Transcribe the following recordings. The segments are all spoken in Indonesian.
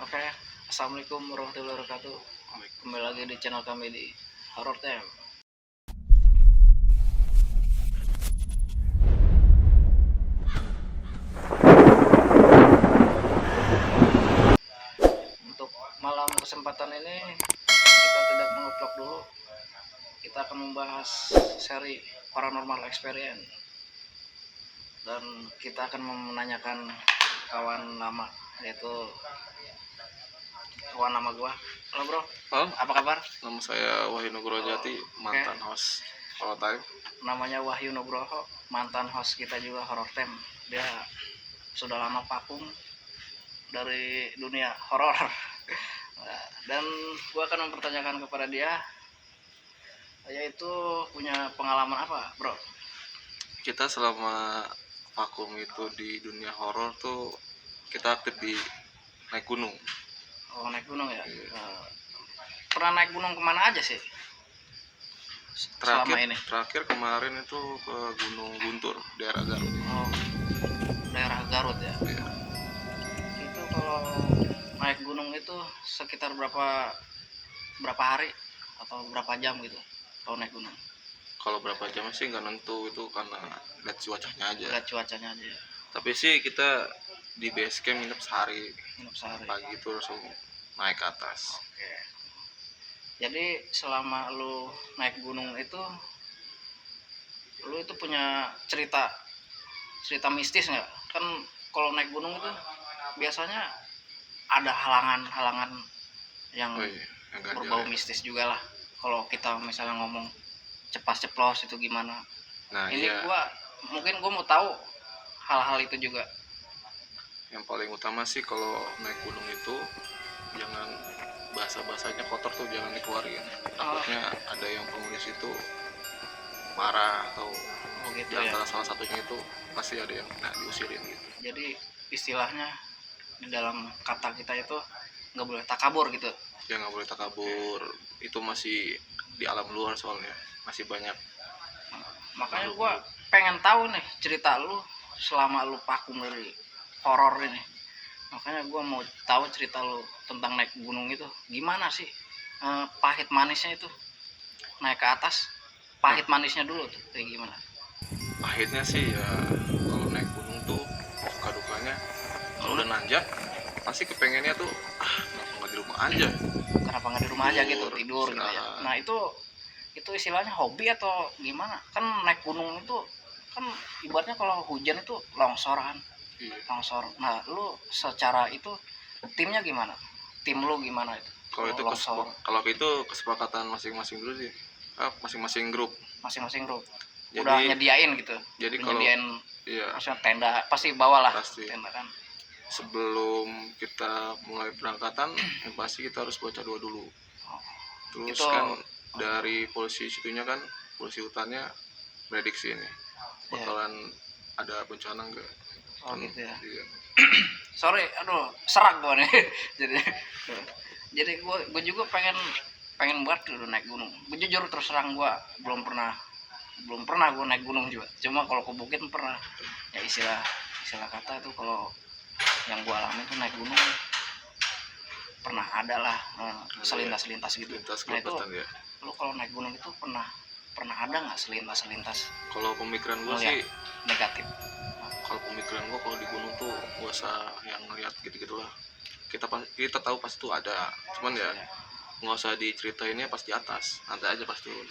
Oke, assalamualaikum warahmatullahi wabarakatuh. Kembali lagi di channel kami di Horror Time. Untuk malam kesempatan ini kita tidak mengeplok dulu. Kita akan membahas seri Paranormal Experience dan kita akan menanyakan kawan lama, yaitu kawan lama gua. Halo bro, apa kabar? Nama saya Wahyu Nugroho Jati, mantan host Horror Time. Namanya Wahyu Nugroho, mantan host kita juga Horror Time. Dia sudah lama vakum dari dunia horor. Dan gua akan mempertanyakan kepada dia, yaitu punya pengalaman apa, bro? Kita selama vakum itu di dunia horor tuh kita aktif di naik gunung. Oh, naik gunung ya? Pernah naik gunung kemana aja sih? Terakhir kemarin itu ke Gunung Guntur, daerah Garut. Oh, daerah Garut ya? Iya. Itu kalau naik gunung itu sekitar berapa hari atau berapa jam gitu kalau naik gunung? Kalau berapa jam sih nggak nentu, itu karena lihat cuacanya aja. Lihat cuacanya aja ya? Tapi sih kita di base camp nginep sehari. Sehari. Pagi itu langsung naik ke atas. Oke. Jadi selama lu naik gunung itu, lu itu punya cerita mistis nggak? Kan kalau naik gunung itu biasanya ada halangan yang berbau mistis juga lah. Kalau kita misalnya ngomong ceplas-ceplos itu gimana? Nah, ini iya. Mungkin gua mau tahu hal-hal itu juga. Yang paling utama sih kalau naik gunung itu jangan bahasa-bahasanya kotor tuh jangan dikeluarin. Takutnya ada yang penghuni itu marah atau gitu ya. Salah satunya itu pasti ada yang diusirin gitu. Jadi istilahnya di dalam kata kita itu nggak boleh takabur gitu. Ya nggak boleh takabur. Itu masih di alam luar soalnya masih banyak. Makanya gua pengen tahu nih cerita lu selama lu vakum dari horor ini. Makanya gue mau tahu cerita lu tentang naik gunung itu gimana sih, pahit manisnya itu naik ke atas. Pahit manisnya dulu tuh kayak gimana? Pahitnya sih ya kalau naik gunung tuh suka dukanya kalau udah nanjak pasti kepengennya tuh kenapa nggak di rumah aja? Kenapa nggak di rumah aja gitu, tidur gitu ya? Nah itu istilahnya hobi atau gimana? Kan naik gunung itu kan ibaratnya kalau hujan itu longsoran. Longsor. Nah, lu secara itu timnya gimana? Tim lu gimana itu? Kalau itu kesepakatan masing-masing dulu sih. Masing-masing grup. Udah nyediain gitu. Jadi maksudnya tenda pasti bawalah. Pasti. Tenda kan. Sebelum kita mulai berangkatan, yang pasti kita harus baca doa dulu. Terus kan dari polisi situnya kan, polisi hutannya prediksi ini bakalan ada bencana enggak? Gitu ya. Iya. Sorry, serak gua nih. jadi gua juga pengen buat dulu naik gunung. Gua jujur terus terang gua belum pernah gua naik gunung juga. Cuma kalau ke bukit pernah. Ya istilah kata itu kalau yang gua alami itu naik gunung pernah ada lah selintas gitu. Nah itu ya. Lu kalau naik gunung itu pernah ada nggak selintas? Kalau pemikiran gua sih negatif. Kalau pemikiran gua kalau di gunung tuh gak usah yang ngeliat gitu-gitulah. Kita tahu pasti tuh ada, cuman ya nggak usah diceritainnya pas di atas, nanti aja pas turun.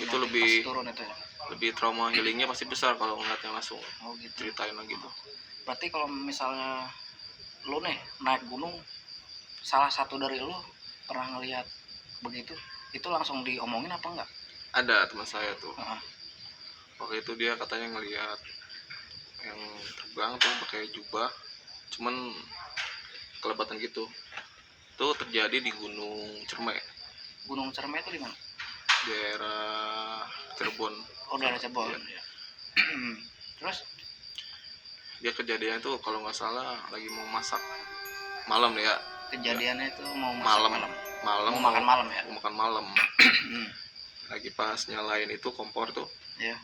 Itu lebih turun itu ya? Lebih trauma healingnya pasti besar kalau ngeliatnya langsung. Gitu. Ceritain lagi tuh. Berarti kalau misalnya lu nih naik gunung, salah satu dari lu pernah ngelihat begitu, itu langsung diomongin apa enggak? Ada teman saya tuh. Waktu itu dia katanya ngelihat yang terbang tuh pakai jubah, cuman kelebatan gitu. Itu terjadi di Gunung Cermai. Gunung Cermai itu di mana? Daerah Cirebon. Daerah Cirebon. Ya. Terus dia kejadiannya tuh kalau nggak salah lagi mau masak malam ya. Kejadiannya itu mau masak malam. Mau makan malam ya? Mau makan malam. Lagi pas nyalain itu kompor tuh. Iya.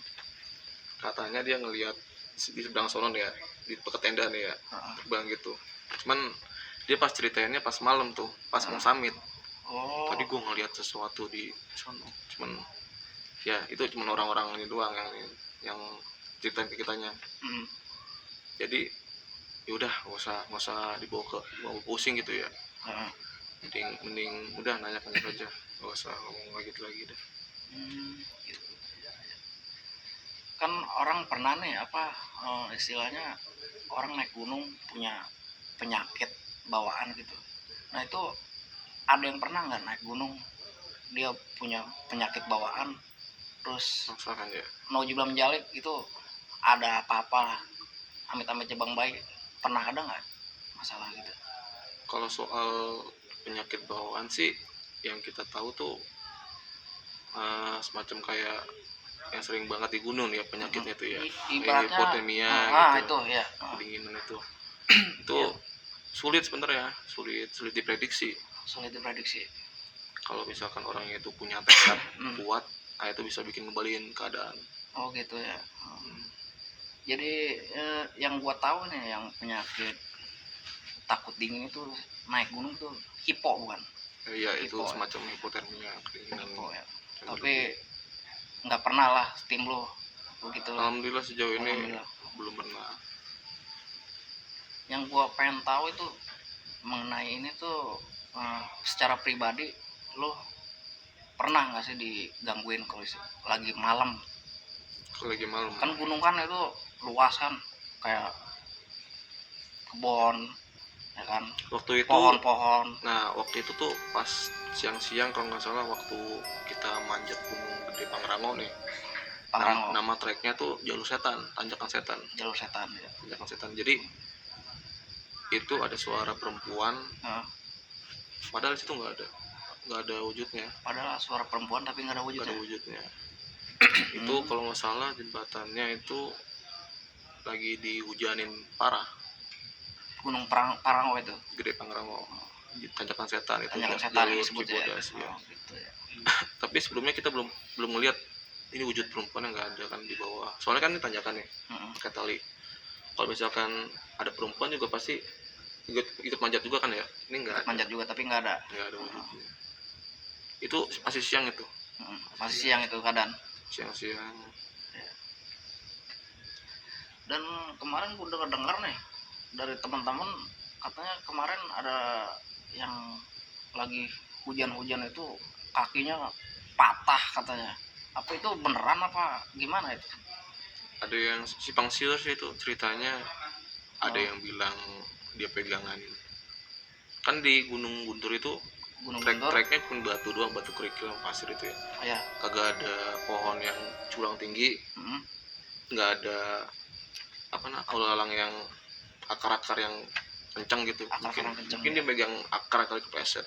Katanya dia ngelihat di seberang sono nih ya, di dekat tenda nih ya, terbang gitu. Cuman Dia pas ceritainnya pas malam tuh, pas mau summit. Oh. Tadi gue ngeliat sesuatu di sono, cuman ya itu cuman orang-orang ini doang yang ceritain ke kitanya. Jadi yaudah nggak usah bawa pusing gitu ya. Mending udah nanya aja, nggak usah ngomong lagi deh. Gitu. Kan orang pernah nih istilahnya orang naik gunung punya penyakit bawaan gitu. Nah itu ada yang pernah nggak naik gunung dia punya penyakit bawaan terus Masakan ya. nauzubillah menjalik itu ada apa-apa lah amit-amit Bang Bay, pernah ada nggak masalah gitu? Kalau soal penyakit bawaan sih yang kita tahu tuh semacam kayak yang sering banget di gunung ya penyakitnya tuh ya, ibaratnya hipotermia gitu, itu ya kedinginan itu sulit sebenarnya, sulit diprediksi. Kalau misalkan orangnya itu punya tekad kuat, itu bisa bikin ngembaliin keadaan. Oh gitu ya. Jadi yang gua tahu nih yang penyakit takut dingin itu naik gunung tuh hipo bukan? Iya itu semacam hipotermia, kedinginan. Ya. Tapi nggak pernah lah tim lo begitu. Alhamdulillah sejauh ini belum pernah. Yang gua pengen tahu itu mengenai ini tuh secara pribadi lo pernah nggak sih digangguin kalau lagi malam? Kan gunung kan itu luas kan, kayak kebon ya kan, waktu itu pohon-pohon. Nah waktu itu tuh pas siang-siang kalau nggak salah, waktu kita manjat gunung gede Pangrango nih. Nama treknya tuh Jalur Setan, Tanjakan Setan ya. Tanjakan Setan. Jadi itu ada suara perempuan, padahal situ nggak ada wujudnya. Padahal suara perempuan tapi nggak ada wujudnya. Itu kalau nggak salah jembatannya itu lagi dihujanin parah. Gunung Pangrango itu, Gede Pangrango, Tanjakan Setan itu. Tanjakan Setan disebut ya. Gitu ya. Tapi sebelumnya kita belum melihat ini wujud perempuan yang nggak ada kan di bawah. Soalnya kan ini tanjakan nih, pakai tali. Kalau misalkan ada perempuan juga pasti ikut manjat juga kan ya. Ini nggak manjat juga tapi nggak ada wujudnya. Itu masih siang itu. Masih siang itu keadaan. Siang-siang. Dan kemarin gue dengar nih dari teman-teman, katanya kemarin ada yang lagi hujan-hujan itu kakinya patah katanya. Apa itu beneran apa gimana itu? Ada yang simpang siur sih itu ceritanya. Ada yang bilang dia pegangan. Kan di Gunung Guntur itu trek-treknya cuma batu doang, batu kerikil pasir itu ya. Iya. Kagak ada pohon yang culang tinggi. Nggak ada alang-alang yang akar-akar yang kencang gitu. Mungkin dia megang akar kali kepleset.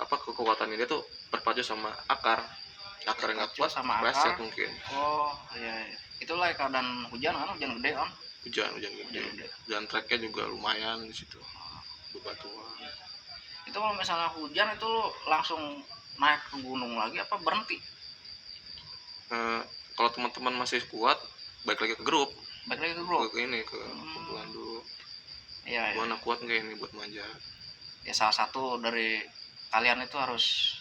Kekuatannya dia tuh berpacu sama akar yang nggak kuat sama kepleset mungkin. Oh iya. Itulah keadaan hujan kan, hujan gede kan. Hujan gede. Dan treknya juga lumayan di situ. Bebatuan. Itu kalau misalnya hujan itu lo langsung naik ke gunung lagi apa berhenti? Kalau teman-teman masih kuat, balik lagi ke grup. Ke kumpulan dulu. Iya. Gimana kuat nggak ini buat manjat? Ya salah satu dari kalian itu harus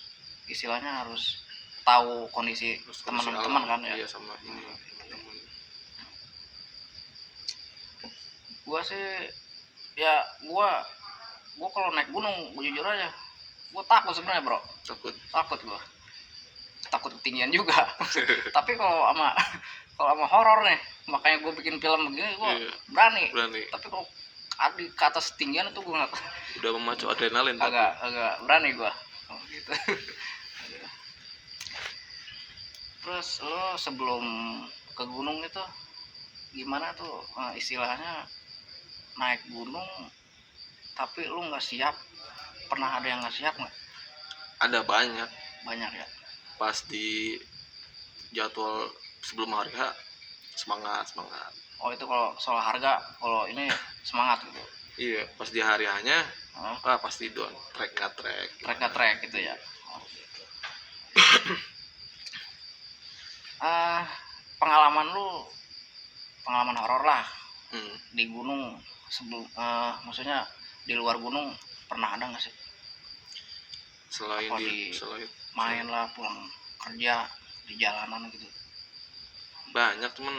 istilahnya harus tahu kondisi teman-teman kan ya. Iya sama ini teman-teman. Gua sih ya gua kalau naik gunung gua jujur aja gua takut sebenarnya bro. Takut gua, takut ketinggian juga. Tapi kalau sama horor nih, makanya gua bikin film begini gua berani. Tapi kalau ke atas ketinggian itu gua nggak, udah memacu adrenalin. agak berani gua gitu. Terus lo sebelum ke gunung itu gimana tuh istilahnya naik gunung tapi lo nggak siap? Pernah ada yang nggak siap nggak? Ada banyak ya. Pas di jadwal sebelum hari H semangat. Oh itu kalau soal harga, kalau ini semangat gitu. Iya, pas di hari H-nya pasti doang trek gitu ya. Pengalaman horor lah di gunung sebelum maksudnya di luar gunung pernah ada nggak sih? Selain Apa selain main lah pulang kerja di jalanan gitu. banyak, cuman